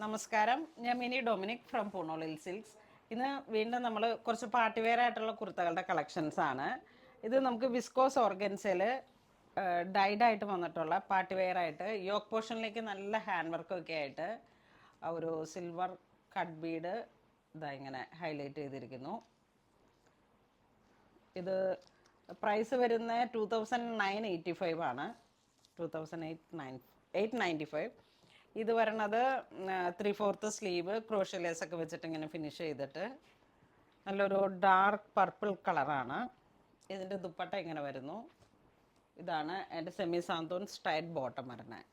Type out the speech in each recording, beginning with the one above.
നമസ്കാരം, ഞാൻ mini Dominic from പൂണോളിൽ silks. ഇന്ന് വീണ്ടും നമ്മൾ കുറച്ച് പാർട്ടി വെയർ ആയിട്ടുള്ള കുർത്തകളുടെ കളക്ഷൻസ് ആണ്. ഇത് നമുക്ക് വിസ്കോസ് ഓർഗൻസയിൽ ഡൈഡ് ആയിട്ട് വന്നിട്ടുള്ള പാർട്ടി വെയർ ആയിട്ട് യോക്ക് പോർഷനിലേക്ക് നല്ല ഹാൻഡ് വർക്കൊക്കെ ആയിട്ട് ഒരു സിൽവർ കട്ട് ബീഡ് ഇതാ ഇങ്ങനെ ഹൈലൈറ്റ് ചെയ്തിരിക്കുന്നു. ഇത് പ്രൈസ് വരുന്ന 2985 ആണ്. 2895. ഇത് വരണത് 3/4 സ്ലീവ് ക്രോഷ്യലേസ് ഒക്കെ വെച്ചിട്ട് ഇങ്ങനെ ഫിനിഷ് ചെയ്തിട്ട് നല്ലൊരു ഡാർക്ക് പർപ്പിൾ കളറാണ്. ഇതിൻ്റെ ദുപ്പട്ട ഇങ്ങനെ വരുന്നു. ഇതാണ് എൻ്റെ സെമി സാന്തോൺ സ്ട്രൈറ്റ് ബോട്ടം വരുന്നത്.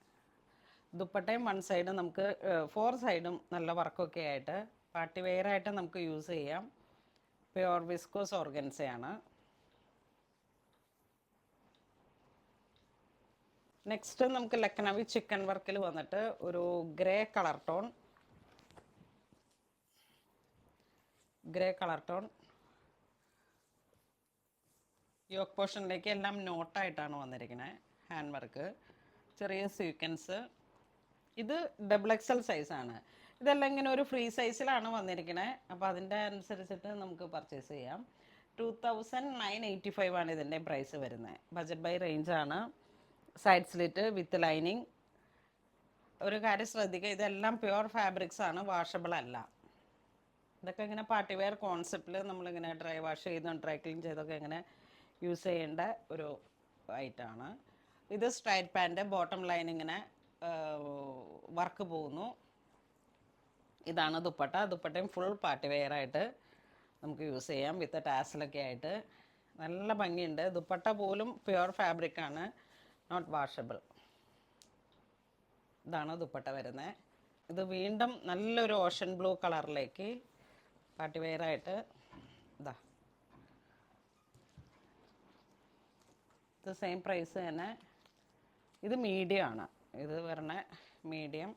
ദുപ്പട്ടയും വൺ സൈഡും നമുക്ക് 4 സൈഡും നല്ല വർക്കൊക്കെ ആയിട്ട് പാർട്ടി വെയർ ആയിട്ട് നമുക്ക് യൂസ് ചെയ്യാം. Pure viscous ഓർഗൻസയാണ്. നെക്സ്റ്റ് നമുക്ക് ലക്നവി ചിക്കൻ വർക്കിൽ വന്നിട്ട് ഒരു ഗ്രേ കളർ ടോൺ യോക്ക് പോർഷനിലേക്ക് എല്ലാം നോട്ടായിട്ടാണ് വന്നിരിക്കുന്നത്. ഹാൻഡ് വർക്ക്, ചെറിയ സീക്വൻസ്. ഇത് XXL സൈസാണ്. ഇതെല്ലാം ഇങ്ങനെ ഒരു ഫ്രീ സൈസിലാണ് വന്നിരിക്കുന്നത്. അപ്പോൾ അതിൻ്റെ അനുസരിച്ചിട്ട് നമുക്ക് പർച്ചേസ് ചെയ്യാം. 2985 ആണ് ഇതിൻ്റെ പ്രൈസ് വരുന്നത്. ബജറ്റ് ബൈ റേഞ്ചാണ്. Side slit with lining. ഒരു കാര്യം ശ്രദ്ധിക്കുക, ഇതെല്ലാം പ്യുവർ ഫാബ്രിക്സ് ആണ്, വാഷബിൾ അല്ല. ഇതൊക്കെ ഇങ്ങനെ പാർട്ടി വെയർ കോൺസെപ്റ്റിൽ നമ്മളിങ്ങനെ ഡ്രൈ വാഷ് ചെയ്തും ഡ്രൈ ക്ലീൻ ചെയ്തൊക്കെ ഇങ്ങനെ യൂസ് ചെയ്യേണ്ട ഒരു ഐറ്റമാണ്. ഇത് സ്ട്രൈറ്റ് പാൻറ്റ്, ബോട്ടം ലൈൻ ഇങ്ങനെ വർക്ക് പോകുന്നു. ഇതാണ് ദുപ്പട്ട. ദുപ്പട്ടയും ഫുൾ പാർട്ടി വെയർ ആയിട്ട് നമുക്ക് യൂസ് ചെയ്യാം വിത്ത് ടാസലൊക്കെ ആയിട്ട്. നല്ല ഭംഗിയുണ്ട്. ദുപ്പട്ട പോലും പ്യുവർ ഫാബ്രിക്കാണ്, നോട്ട് വാഷബിൾ. ഇതാണ് ദുപ്പട്ട വരുന്നത്. ഇത് വീണ്ടും നല്ലൊരു ഓഷൻ ബ്ലൂ കളറിലേക്ക് പാർട്ടി വെയർ ആയിട്ട് ഇതാ. ഇത് സെയിം പ്രൈസ് തന്നെ. ഇത് മീഡിയം ആണ്. ഇത് വരണ മീഡിയം.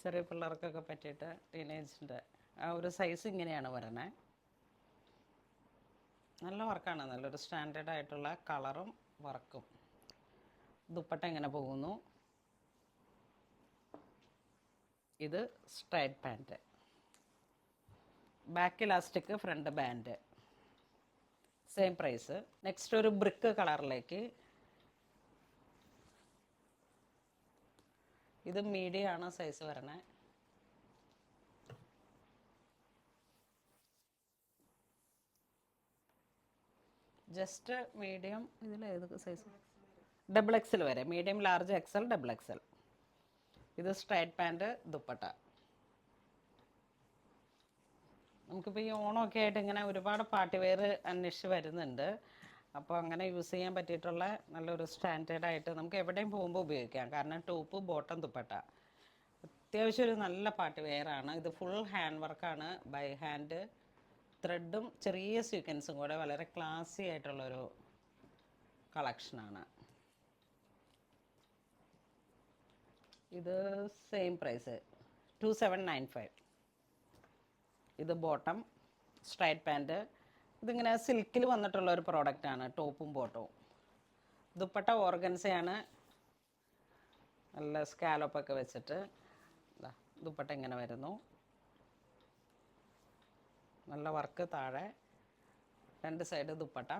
ചെറിയ പിള്ളേർക്കൊക്കെ പറ്റിയിട്ട് ടീനേജിൻ്റെ ആ ഒരു സൈസ് ഇങ്ങനെയാണ് വരണേ. നല്ല വർക്കാണ്, നല്ലൊരു സ്റ്റാൻഡേർഡ് ആയിട്ടുള്ള കളറും വർക്കും. ദുപ്പട്ട ഇങ്ങനെ പോകുന്നു. ഇത് straight pant, back elastic, front band. Same price. Next ഒരു ബ്രിക്ക് കളറിലേക്ക്. ഇത് മീഡിയം ആണ് സൈസ് വരണേ. Just medium. ഇതിൽ ഏതൊക്കെ സൈസ്? XXL വരെ. Medium, large, XL, XXL. ഇത് സ്ട്രൈറ്റ് പാൻറ്റ്, ദുപ്പട്ട. നമുക്കിപ്പോൾ ഈ ഓണമൊക്കെ ആയിട്ട് ഇങ്ങനെ ഒരുപാട് പാർട്ടി വെയർ അന്വേഷിച്ച് വരുന്നുണ്ട്. അപ്പോൾ അങ്ങനെ യൂസ് ചെയ്യാൻ പറ്റിയിട്ടുള്ള നല്ലൊരു സ്റ്റാൻഡേർഡ് ആയിട്ട് നമുക്ക് എവിടെയും പോകുമ്പോൾ ഉപയോഗിക്കാം. കാരണം ടോപ്പ്, ബോട്ടം, ദുപ്പട്ട അത്യാവശ്യം ഒരു നല്ല പാർട്ടി വെയർ ആണ്. ഇത് ഫുൾ ഹാൻഡ് വർക്കാണ്, ബൈ ഹാൻഡ്. ത്രെഡും ചെറിയ സീക്വൻസും കൂടെ വളരെ ക്ലാസി ആയിട്ടുള്ളൊരു കളക്ഷനാണ്. ഇത് സെയിം പ്രൈസ് 2795. ഇത് ബോട്ടം, സ്ട്രൈറ്റ് പാൻറ്റ്. ഇതിങ്ങനെ സിൽക്കിൽ വന്നിട്ടുള്ള ഒരു പ്രോഡക്റ്റാണ്, ടോപ്പും ബോട്ടവും. ദുപ്പട്ട ഓർഗൻസയാണ്, നല്ല സ്കാലോപ്പൊക്കെ വെച്ചിട്ട്. ദുപ്പട്ട ഇങ്ങനെ വരുന്നു. നല്ല വർക്ക് താഴെ, രണ്ട് സൈഡ് ദുപ്പട്ട,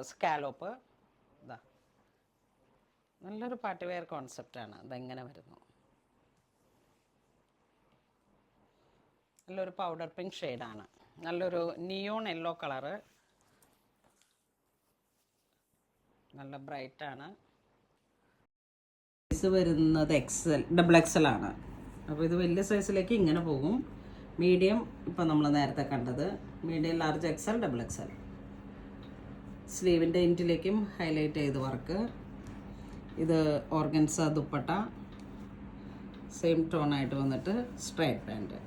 സ്കാലോപ്പ്. ഇതാ നല്ലൊരു പാർട്ടി വെയർ കോൺസെപ്റ്റാണ്. ഇതെങ്ങനെ വരുന്നു. നല്ലൊരു പൗഡർ പിങ്ക് ഷെയ്ഡാണ്. നല്ലൊരു നിയോൺ യെല്ലോ കളറ്. നല്ല ബ്രൈറ്റാണ്. സൈസ് വരുന്നത് XL ആണ്. അപ്പോൾ ഇത് വലിയ സൈസിലേക്ക് ഇങ്ങനെ പോകും. മീഡിയം ഇപ്പം നമ്മൾ നേരത്തെ കണ്ടത്. Medium, large, XL, XXL. സ്ലീവിൻ്റെ എൻഡിലേക്കും ഹൈലൈറ്റ് ചെയ്ത് വർക്ക്. ഇത് ഓർഗൻസ ദുപ്പട്ട, സെയിം ടോണായിട്ട് വന്നിട്ട് സ്ട്രൈറ്റ് പാൻറ്റ്.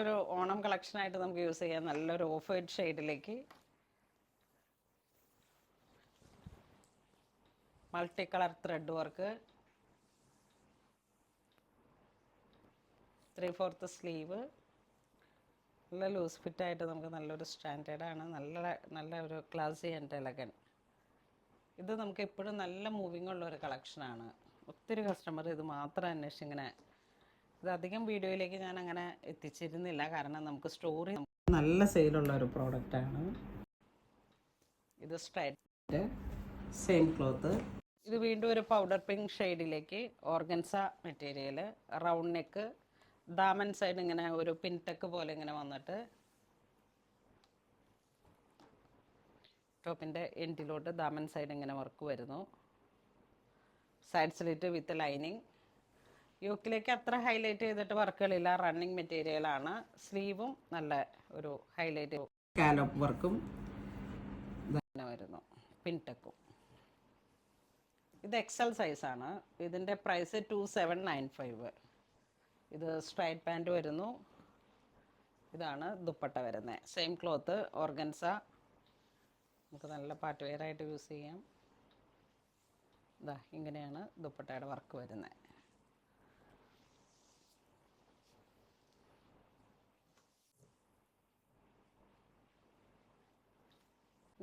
ഒരു ഓണം കളക്ഷനായിട്ട് നമുക്ക് യൂസ് ചെയ്യാം. നല്ലൊരു ഓഫ് വൈറ്റ് ഷെയ്ഡിലേക്ക് multi colour thread work. 3/4 sleeve. നല്ല ലൂസ് ഫിറ്റായിട്ട് നമുക്ക് നല്ലൊരു സ്റ്റാൻഡേർഡാണ്, നല്ല ഒരു ക്ലാസി ആൻഡ് എലഗൻ. ഇത് നമുക്ക് എപ്പോഴും നല്ല മൂവിങ് ഉള്ള ഒരു കളക്ഷനാണ്. ഒത്തിരി കസ്റ്റമർ ഇത് മാത്രം അന്വേഷിച്ചിങ്ങനെ, ഇത് അധികം വീഡിയോയിലേക്ക് ഞാൻ അങ്ങനെ എത്തിച്ചിരുന്നില്ല, കാരണം നമുക്ക് സ്റ്റോറി നല്ല സെയിലുള്ള ഒരു പ്രോഡക്റ്റാണ്. ഇത് സ്ട്രൈറ്റ് സെയിം ക്ലോത്ത്. ഇത് വീണ്ടും ഒരു പൗഡർ പിങ്ക് ഷെയ്ഡിലേക്ക് ഓർഗൻസ മെറ്റീരിയൽ, റൗണ്ട് നെക്ക്, ദാമൻ സൈഡ് ഇങ്ങനെ ഒരു പിൻടെക്ക് പോലെ ഇങ്ങനെ വന്നിട്ട് ടോപ്പിൻ്റെ എൻഡിലോട്ട് ദാമൻ സൈഡ് ഇങ്ങനെ വർക്ക് വരുന്നു. Side slit with lining. യോക്കിലേക്ക് അത്ര ഹൈലൈറ്റ് ചെയ്തിട്ട് വർക്കുകളില്ല, റണ്ണിങ് മെറ്റീരിയലാണ്. സ്ലീവും നല്ല ഒരു ഹൈലൈറ്റ് സ്കാലപ്പ് വർക്കും ഇങ്ങനെ വരുന്നു, പിൻടെക്കും. ഇത് എക്സൽ സൈസാണ്. ഇതിൻ്റെ പ്രൈസ് 2795. ഇത് സ്ട്രൈറ്റ് പാൻറ്റ് വരുന്നു. ഇതാണ് ദുപ്പട്ട വരുന്നത്. Same cloth organza. നമുക്ക് നല്ല പാർട്ടി വെയർ ആയിട്ട് യൂസ് ചെയ്യാം. ഇതാ ഇങ്ങനെയാണ് ദുപ്പട്ടയുടെ വർക്ക് വരുന്നത്.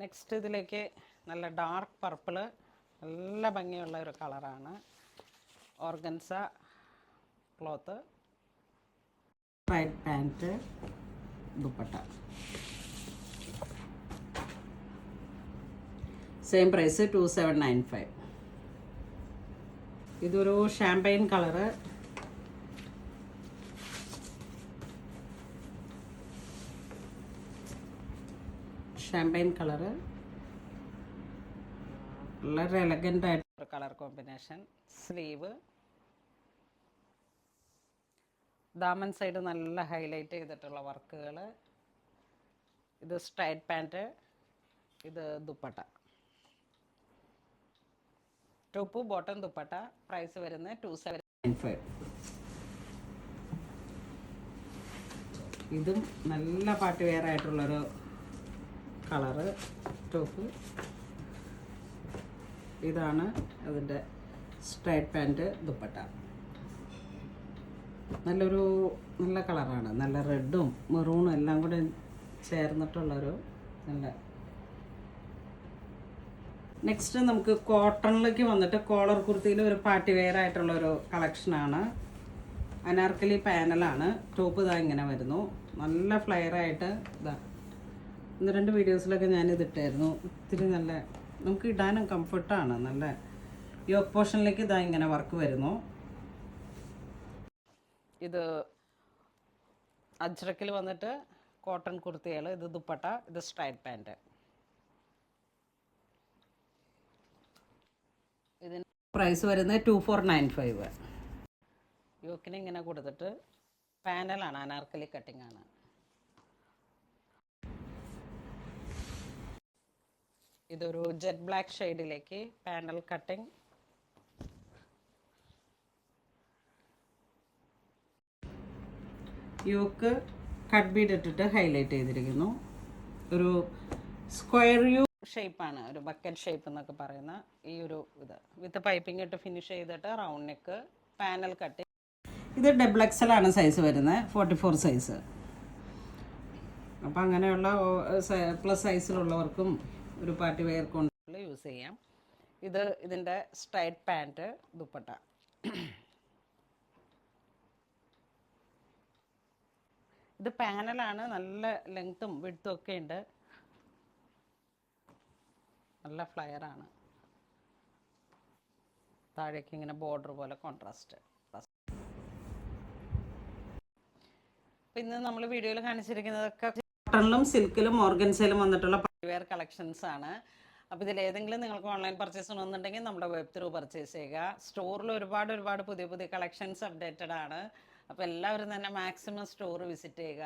നെക്സ്റ്റ് ഇതിലേക്ക് നല്ല ഡാർക്ക് പർപ്പിള്, നല്ല ഭംഗിയുള്ള ഒരു കളറാണ്. Organza cloth, straight pant, dupatta. Same price 2795. ഇതൊരു ഷാമ്പൈൻ കളറ്, വളരെ എലഗൻ്റ് ആയിട്ടുള്ള കളർ കോമ്പിനേഷൻ. സ്ലീവ്, ദാമൻ സൈഡ് നല്ല ഹൈലൈറ്റ് ചെയ്തിട്ടുള്ള വർക്കുകൾ. ഇത് സ്ട്രൈറ്റ് പാൻറ്റ്, ഇത് dupatta. Top bottom dupatta. Price വരുന്നത് 2795. ഇതും നല്ല പാർട്ടി വെയർ ആയിട്ടുള്ളൊരു കളറ് ടോപ്പ്. ഇതാണ് അതിൻ്റെ സ്ട്രൈറ്റ് പാൻറ്റ്, ദുപ്പട്ട. നല്ല കളറാണ്, നല്ല റെഡും മെറൂണും എല്ലാം കൂടെ ചേർന്നിട്ടുള്ളൊരു നല്ല. നെക്സ്റ്റ് നമുക്ക് കോട്ടണിലേക്ക് വന്നിട്ട് കോളർ കുർത്തിയിൽ ഒരു പാർട്ടി വെയർ ആയിട്ടുള്ളൊരു കളക്ഷനാണ്. അനാർക്കലി പാനലാണ്. ടോപ്പ് ഇതാ ഇങ്ങനെ വരുന്നു, നല്ല ഫ്ലെയറായിട്ട്. ഇതാ 1-2 വീഡിയോസിലൊക്കെ ഞാനിത് ഇട്ടായിരുന്നു. ഒത്തിരി നല്ല, നമുക്ക് ഇടാനും കംഫർട്ടാണ്. നല്ല യോക്ക് പോർഷനിലേക്ക് ഇതാ ഇങ്ങനെ വർക്ക് വരുന്നു. ഇത് അജ്രക്കിൽ വന്നിട്ട് കോട്ടൺ കുർത്തികൾ. ഇത് ദുപ്പട്ട, ഇത് സ്ട്രൈറ്റ് പാൻറ്റ്. ഇതിന് പ്രൈസ് വരുന്നത് 2495. യോക്കിന് ഇങ്ങനെ കൊടുത്തിട്ട് പാനലാണ്, അനാർക്കലി കട്ടിംഗ് ആണ്. ഇതൊരു ജെറ്റ് ബ്ലാക്ക് ഷെയ്ഡിലേക്ക് panel cutting. Yoke cut bead ഇട്ടിട്ട് ഹൈലൈറ്റ് ചെയ്തിരിക്കുന്നു. ഒരു സ്ക്വയർ യു ഷേപ്പാണ്, ഒരു ബക്കറ്റ് ഷേപ്പ് എന്നൊക്കെ പറയുന്ന ഈ ഒരു ഇത് വിത്ത് പൈപ്പിംഗ് ഇട്ട് ഫിനിഷ് ചെയ്തിട്ട് റൗണ്ട് നെക്ക്, പാനൽ കട്ടിങ്. ഇത് ഡബിൾ എക്സൽ ആണ് സൈസ് വരുന്നത്, 44 സൈസ്. അപ്പം അങ്ങനെയുള്ള പ്ലസ് സൈസിലുള്ളവർക്കും ഒരു പാർട്ടി വെയർ കൊണ്ട് യൂസ് ചെയ്യാം. ഇതിൻ്റെ സ്ട്രൈറ്റ് പാൻറ്റ്, ദുപ്പട്ട. ഇത് പാനലാണ്, നല്ല ലെങ്ത്തും വിഡ്ത്തും ഒക്കെ ഉണ്ട്, നല്ല ഫ്ലയറാണ്. താഴേക്ക് ഇങ്ങനെ ബോർഡർ പോലെ കോൺട്രാസ്റ്റ്. അപ്പം ഇന്ന് നമ്മൾ വീഡിയോയിൽ കാണിച്ചിരിക്കുന്നതൊക്കെ കോട്ടണിലും സിൽക്കിലും ഓർഗൻസയിലും വന്നിട്ടുള്ള പാർട്ടി വെയർ കളക്ഷൻസ് ആണ്. അപ്പോൾ ഇതിലേതെങ്കിലും നിങ്ങൾക്ക് ഓൺലൈൻ പർച്ചേസ് ചെയ്യണമെന്നുണ്ടെങ്കിൽ നമ്മുടെ വെബ് ത്രൂ പർച്ചേസ് ചെയ്യുക. സ്റ്റോറിൽ ഒരുപാട് പുതിയ കളക്ഷൻസ് അപ്ഡേറ്റഡ് ആണ്. അപ്പോൾ എല്ലാവരും തന്നെ മാക്സിമം സ്റ്റോർ വിസിറ്റ് ചെയ്യുക.